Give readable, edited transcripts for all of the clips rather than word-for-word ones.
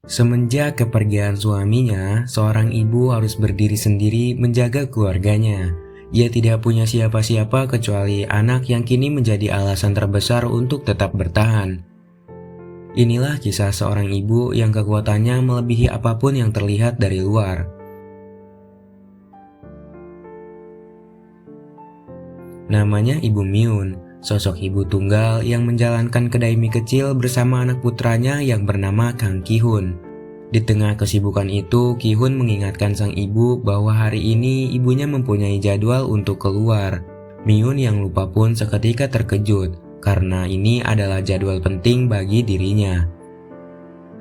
Semenjak kepergian suaminya, seorang ibu harus berdiri sendiri menjaga keluarganya. Ia tidak punya siapa-siapa kecuali anak yang kini menjadi alasan terbesar untuk tetap bertahan. Inilah kisah seorang ibu yang kekuatannya melebihi apapun yang terlihat dari luar. Namanya Ibu Miun, sosok ibu tunggal yang menjalankan kedai mie kecil bersama anak putranya yang bernama Kang Ki-hun. Di tengah kesibukan itu, Ki-hun mengingatkan sang ibu bahwa hari ini ibunya mempunyai jadwal untuk keluar. Miun yang lupa pun seketika terkejut, karena ini adalah jadwal penting bagi dirinya.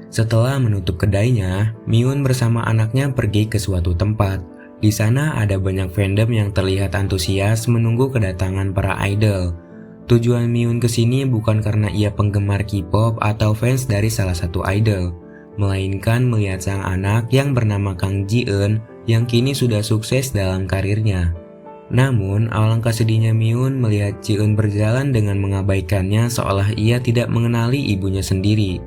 Setelah menutup kedainya, Miun bersama anaknya pergi ke suatu tempat. Di sana ada banyak fandom yang terlihat antusias menunggu kedatangan para idol. Tujuan Miun ke sini bukan karena ia penggemar K-pop atau fans dari salah satu idol, melainkan melihat sang anak yang bernama Kang Ji-eun yang kini sudah sukses dalam karirnya. Namun, alangkah sedihnya Miun melihat Ji-eun berjalan dengan mengabaikannya seolah ia tidak mengenali ibunya sendiri.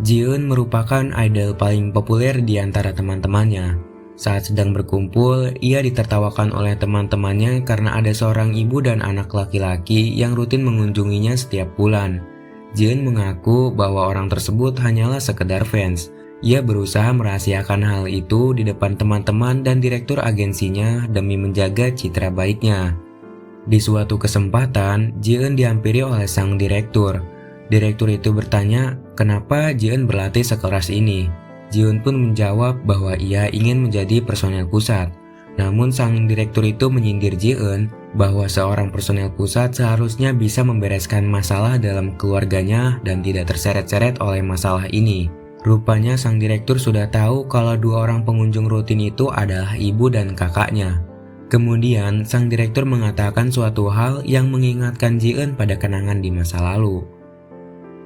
Ji-eun merupakan idol paling populer di antara teman-temannya. Saat sedang berkumpul, ia ditertawakan oleh teman-temannya karena ada seorang ibu dan anak laki-laki yang rutin mengunjunginya setiap bulan. Ji-eun mengaku bahwa orang tersebut hanyalah sekedar fans. Ia berusaha merahasiakan hal itu di depan teman-teman dan direktur agensinya demi menjaga citra baiknya. Di suatu kesempatan, Ji-eun dihampiri oleh sang direktur. Direktur itu bertanya, kenapa Ji-eun berlatih sekeras ini? Ji-eun pun menjawab bahwa ia ingin menjadi personel pusat. Namun sang direktur itu menyindir Ji-eun bahwa seorang personel pusat seharusnya bisa membereskan masalah dalam keluarganya dan tidak terseret-seret oleh masalah ini. Rupanya sang direktur sudah tahu kalau dua orang pengunjung rutin itu adalah ibu dan kakaknya. Kemudian sang direktur mengatakan suatu hal yang mengingatkan Ji-eun pada kenangan di masa lalu.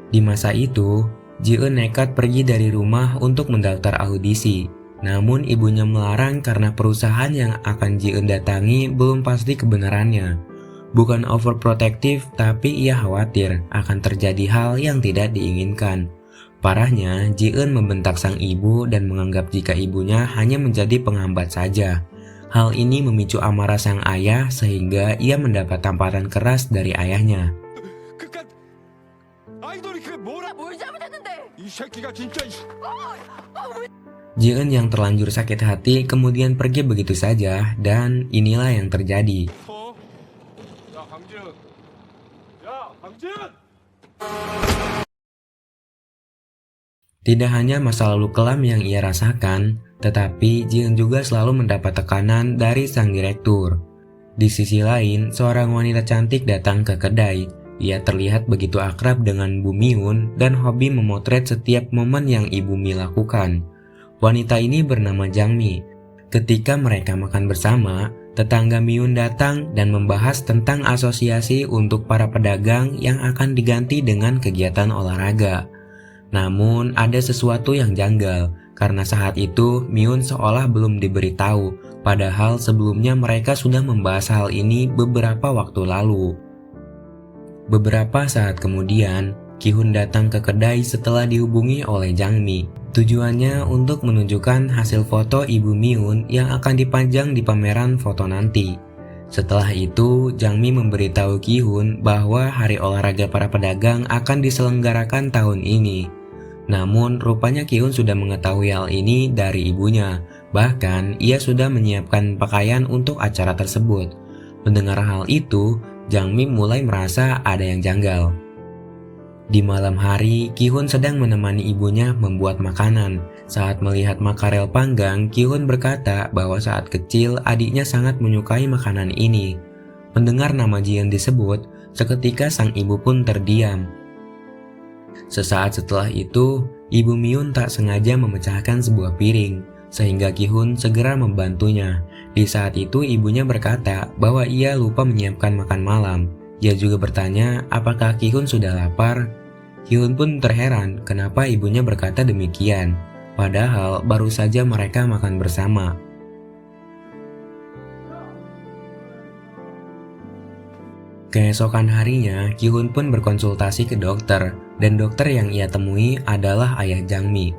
Di masa itu, Ji-eun nekat pergi dari rumah untuk mendaftar audisi. Namun ibunya melarang karena perusahaan yang akan Ji-eun datangi belum pasti kebenarannya. Bukan overprotective, tapi ia khawatir akan terjadi hal yang tidak diinginkan. Parahnya, Ji-eun membentak sang ibu dan menganggap jika ibunya hanya menjadi penghambat saja. Hal ini memicu amarah sang ayah sehingga ia mendapat tamparan keras dari ayahnya. Ji-eun yang terlanjur sakit hati kemudian pergi begitu saja dan inilah yang terjadi. Tidak hanya masa lalu kelam yang ia rasakan, tetapi Ji-eun juga selalu mendapat tekanan dari sang direktur. Di sisi lain, seorang wanita cantik datang ke kedai. Ia terlihat begitu akrab dengan Bu Miun dan hobi memotret setiap momen yang Ibu Mi lakukan. Wanita ini bernama Jang Mi. Ketika mereka makan bersama, tetangga Miun datang dan membahas tentang asosiasi untuk para pedagang yang akan diganti dengan kegiatan olahraga. Namun ada sesuatu yang janggal, karena saat itu Miun seolah belum diberitahu, padahal sebelumnya mereka sudah membahas hal ini beberapa waktu lalu. Beberapa saat kemudian, Ki-hun datang ke kedai setelah dihubungi oleh Jang Mi. Tujuannya untuk menunjukkan hasil foto Ibu Miun yang akan dipajang di pameran foto nanti. Setelah itu, Jang Mi memberitahu Ki-hun bahwa hari olahraga para pedagang akan diselenggarakan tahun ini. Namun, rupanya Ki-hun sudah mengetahui hal ini dari ibunya. Bahkan, ia sudah menyiapkan pakaian untuk acara tersebut. Mendengar hal itu, Jang Mi mulai merasa ada yang janggal. Di malam hari, Ki-hun sedang menemani ibunya membuat makanan. Saat melihat makarel panggang, Ki-hun berkata bahwa saat kecil adiknya sangat menyukai makanan ini. Mendengar nama Ji-eun disebut, seketika sang ibu pun terdiam. Sesaat setelah itu, Ibu Miun tak sengaja memecahkan sebuah piring, sehingga Ki-hun segera membantunya. Di saat itu ibunya berkata bahwa ia lupa menyiapkan makan malam. Ia juga bertanya apakah Ki-hun sudah lapar. Ki-hun pun terheran kenapa ibunya berkata demikian, padahal baru saja mereka makan bersama. Keesokan harinya, Ki-hun pun berkonsultasi ke dokter, dan dokter yang ia temui adalah ayah Jang Mi.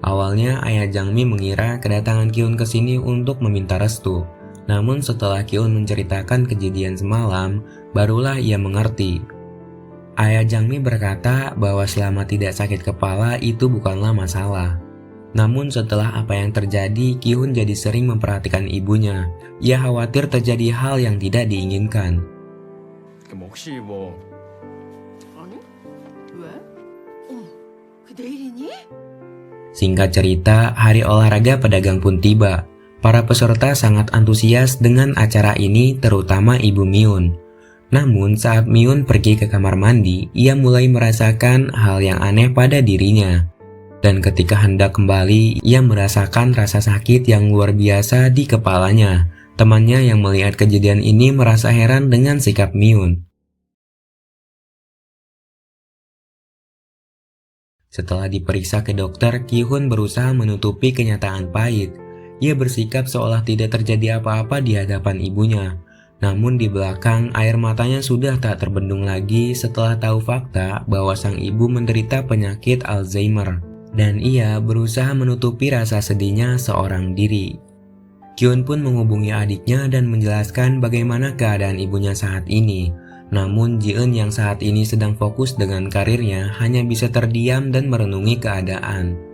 Awalnya ayah Jangmi mengira kedatangan Kyun ke sini untuk meminta restu. Namun setelah Kyun menceritakan kejadian semalam, barulah ia mengerti. Ayah Jangmi berkata bahwa selama tidak sakit kepala itu bukanlah masalah. Namun setelah apa yang terjadi, Kyun jadi sering memperhatikan ibunya. Ia khawatir terjadi hal yang tidak diinginkan. 혹시 뭐 아니? 왜? 그 내일이니? Singkat cerita, hari olahraga pedagang pun tiba. Para peserta sangat antusias dengan acara ini, terutama Ibu Myun. Namun saat Myun pergi ke kamar mandi, ia mulai merasakan hal yang aneh pada dirinya. Dan ketika hendak kembali, ia merasakan rasa sakit yang luar biasa di kepalanya. Temannya yang melihat kejadian ini merasa heran dengan sikap Myun. Setelah diperiksa ke dokter, Ki-hun berusaha menutupi kenyataan pahit. Ia bersikap seolah tidak terjadi apa-apa di hadapan ibunya. Namun di belakang, air matanya sudah tak terbendung lagi setelah tahu fakta bahwa sang ibu menderita penyakit Alzheimer. Dan ia berusaha menutupi rasa sedihnya seorang diri. Kyun pun menghubungi adiknya dan menjelaskan bagaimana keadaan ibunya saat ini. Namun Ji-eun yang saat ini sedang fokus dengan karirnya hanya bisa terdiam dan merenungi keadaan.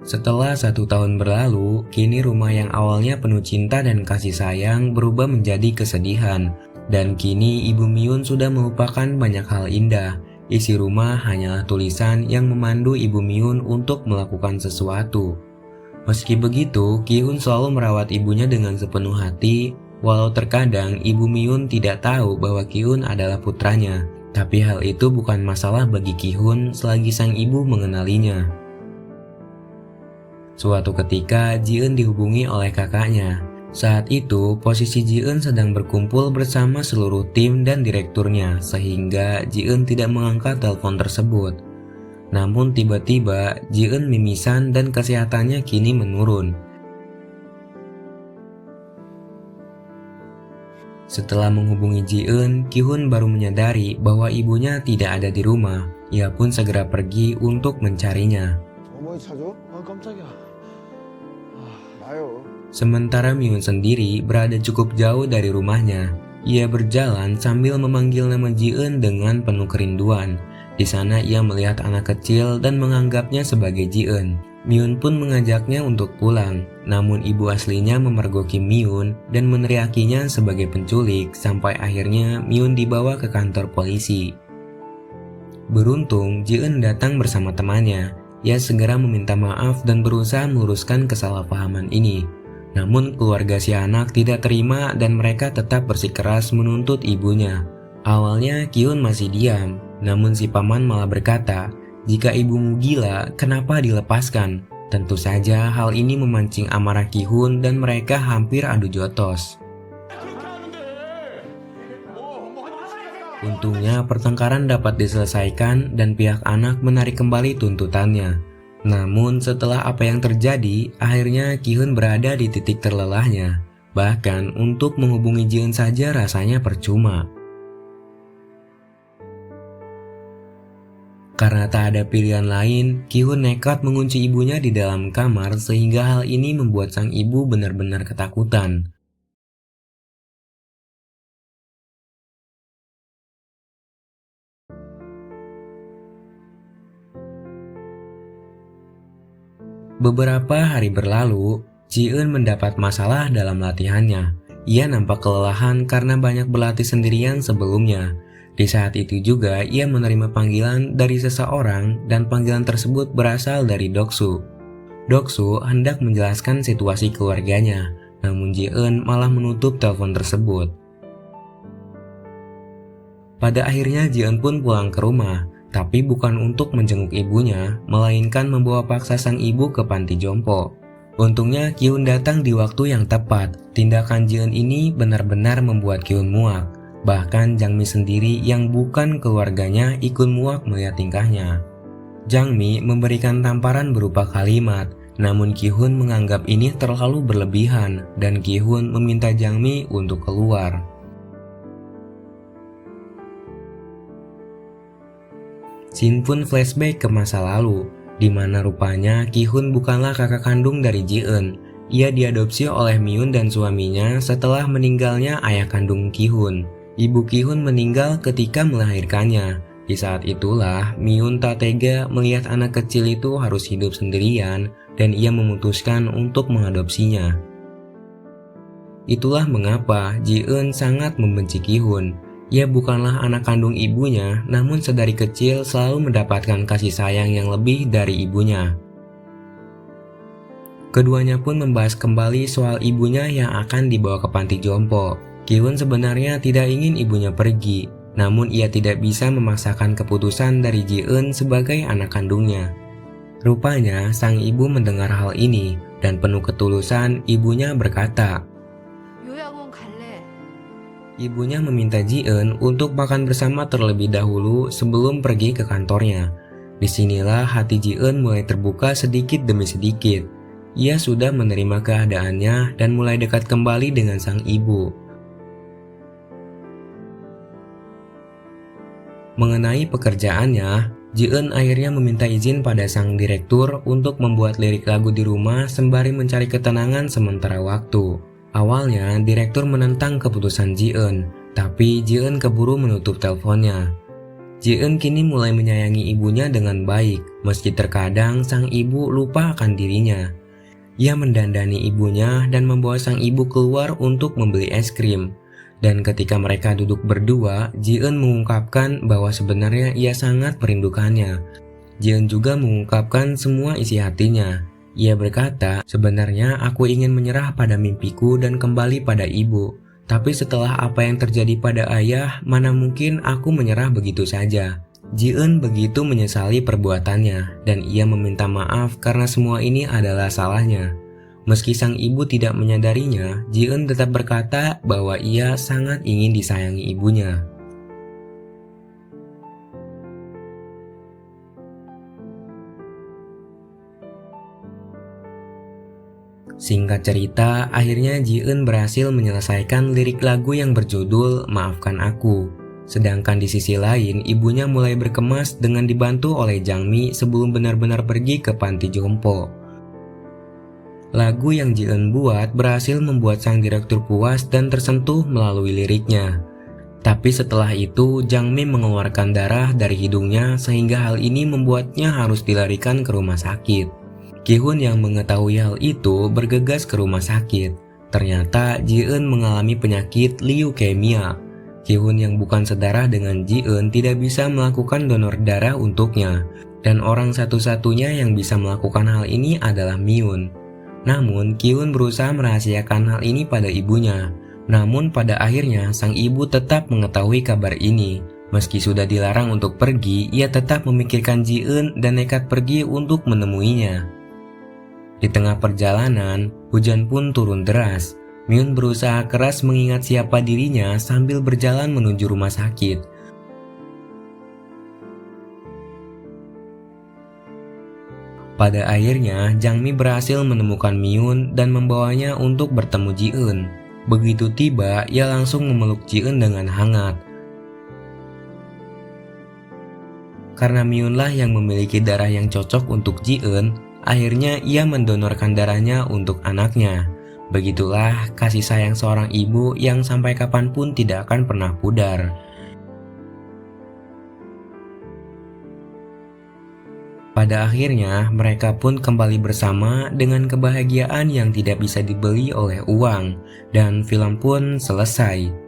Setelah 1 tahun berlalu, kini rumah yang awalnya penuh cinta dan kasih sayang berubah menjadi kesedihan. Dan kini Ibu Myun sudah melupakan banyak hal indah. Isi rumah hanyalah tulisan yang memandu Ibu Myun untuk melakukan sesuatu. Meski begitu, Ki-hun selalu merawat ibunya dengan sepenuh hati, walau terkadang Ibu Myun tidak tahu bahwa Ki-hun adalah putranya. Tapi hal itu bukan masalah bagi Ki-hun selagi sang ibu mengenalinya. Suatu ketika, Ji-eun dihubungi oleh kakaknya. Saat itu, posisi Ji-eun sedang berkumpul bersama seluruh tim dan direkturnya, sehingga Ji-eun tidak mengangkat telepon tersebut. Namun tiba-tiba, Ji-eun mimisan dan kesehatannya kini menurun. Setelah menghubungi Ji-eun, Ki-hun baru menyadari bahwa ibunya tidak ada di rumah. Ia pun segera pergi untuk mencarinya. 어머니 찾아? 아 깜짝이야. 나요. Sementara Myun sendiri berada cukup jauh dari rumahnya. Ia berjalan sambil memanggil nama Ji-eun dengan penuh kerinduan. Di sana ia melihat anak kecil dan menganggapnya sebagai Ji-eun. Myun pun mengajaknya untuk pulang. Namun ibu aslinya memergoki Myun dan meneriakinya sebagai penculik sampai akhirnya Myun dibawa ke kantor polisi. Beruntung Ji-eun datang bersama temannya. Ia segera meminta maaf dan berusaha meluruskan kesalahpahaman ini. Namun keluarga si anak tidak terima dan mereka tetap bersikeras menuntut ibunya. Awalnya Ki-hun masih diam, namun si paman malah berkata, "Jika ibumu gila, kenapa dilepaskan?" Tentu saja hal ini memancing amarah Ki-hun dan mereka hampir adu jotos. Untungnya pertengkaran dapat diselesaikan dan pihak anak menarik kembali tuntutannya. Namun setelah apa yang terjadi, akhirnya Ki-hun berada di titik terlelahnya. Bahkan untuk menghubungi Ji-eun saja rasanya percuma. Karena tak ada pilihan lain, Ki-hun nekat mengunci ibunya di dalam kamar sehingga hal ini membuat sang ibu benar-benar ketakutan. Beberapa hari berlalu, Ji-eun mendapat masalah dalam latihannya. Ia nampak kelelahan karena banyak berlatih sendirian sebelumnya. Di saat itu juga ia menerima panggilan dari seseorang dan panggilan tersebut berasal dari Doksu. Doksu hendak menjelaskan situasi keluarganya, namun Ji-eun malah menutup telepon tersebut. Pada akhirnya Ji-eun pun pulang ke rumah. Tapi bukan untuk menjenguk ibunya, melainkan membawa paksa sang ibu ke panti jompo. Untungnya Ki-hun datang di waktu yang tepat. Tindakan Ji-eun ini benar-benar membuat Ki-hun muak. Bahkan Jang Mi sendiri yang bukan keluarganya ikut muak melihat tingkahnya. Jang Mi memberikan tamparan berupa kalimat, namun Ki-hun menganggap ini terlalu berlebihan dan Ki-hun meminta Jang Mi untuk keluar. Shin pun flashback ke masa lalu, di mana rupanya Ki-hun bukanlah kakak kandung dari Ji-eun. Ia diadopsi oleh Myun dan suaminya setelah meninggalnya ayah kandung Ki-hun. Ibu Ki-hun meninggal ketika melahirkannya. Di saat itulah Myun tak tega melihat anak kecil itu harus hidup sendirian dan ia memutuskan untuk mengadopsinya. Itulah mengapa Ji-eun sangat membenci Ki-hun. Ia bukanlah anak kandung ibunya, namun sedari kecil selalu mendapatkan kasih sayang yang lebih dari ibunya. Keduanya pun membahas kembali soal ibunya yang akan dibawa ke panti jompo. Ki-hun sebenarnya tidak ingin ibunya pergi, namun ia tidak bisa memaksakan keputusan dari Ji-eun sebagai anak kandungnya. Rupanya sang ibu mendengar hal ini dan penuh ketulusan ibunya berkata, 요양원 갈래. ibunya meminta Ji-eun untuk makan bersama terlebih dahulu sebelum pergi ke kantornya. Disinilah hati Ji-eun mulai terbuka sedikit demi sedikit. Ia sudah menerima keadaannya dan mulai dekat kembali dengan sang ibu. Mengenai pekerjaannya, Ji-eun akhirnya meminta izin pada sang direktur untuk membuat lirik lagu di rumah sembari mencari ketenangan sementara waktu. Awalnya, direktur menentang keputusan Ji-eun, tapi Ji-eun keburu menutup teleponnya. Ji-eun kini mulai menyayangi ibunya dengan baik, meski terkadang sang ibu lupa akan dirinya. Ia mendandani ibunya dan membawa sang ibu keluar untuk membeli es krim. Dan ketika mereka duduk berdua, Ji-eun mengungkapkan bahwa sebenarnya ia sangat merindukannya. Ji-eun juga mengungkapkan semua isi hatinya. Ia berkata, sebenarnya aku ingin menyerah pada mimpiku dan kembali pada ibu. Tapi setelah apa yang terjadi pada ayah, mana mungkin aku menyerah begitu saja. Ji-eun begitu menyesali perbuatannya dan ia meminta maaf karena semua ini adalah salahnya. Meski sang ibu tidak menyadarinya, Ji-eun tetap berkata bahwa ia sangat ingin disayangi ibunya. Singkat cerita, akhirnya Ji-eun berhasil menyelesaikan lirik lagu yang berjudul Maafkan Aku. Sedangkan di sisi lain, ibunya mulai berkemas dengan dibantu oleh Jang-mi sebelum benar-benar pergi ke panti jompo. Lagu yang Ji-eun buat berhasil membuat sang direktur puas dan tersentuh melalui liriknya. Tapi setelah itu, Jang-mi mengeluarkan darah dari hidungnya sehingga hal ini membuatnya harus dilarikan ke rumah sakit. Ki-hun yang mengetahui hal itu bergegas ke rumah sakit. Ternyata Ji-eun mengalami penyakit leukemia. Ki-hun yang bukan sedarah dengan Ji-eun tidak bisa melakukan donor darah untuknya. Dan orang satu-satunya yang bisa melakukan hal ini adalah Myun. Namun Ki-hun berusaha merahasiakan hal ini pada ibunya. Namun pada akhirnya sang ibu tetap mengetahui kabar ini. Meski sudah dilarang untuk pergi, ia tetap memikirkan Ji-eun dan nekat pergi untuk menemuinya. Di tengah perjalanan, hujan pun turun deras. Myun berusaha keras mengingat siapa dirinya sambil berjalan menuju rumah sakit. Pada akhirnya, Jang-mi berhasil menemukan Myun dan membawanya untuk bertemu Ji-eun. Begitu tiba, ia langsung memeluk Ji-eun dengan hangat. Karena Myunlah yang memiliki darah yang cocok untuk Ji-eun, akhirnya ia mendonorkan darahnya untuk anaknya. Begitulah kasih sayang seorang ibu yang sampai kapanpun tidak akan pernah pudar. Pada akhirnya, mereka pun kembali bersama dengan kebahagiaan yang tidak bisa dibeli oleh uang, dan film pun selesai.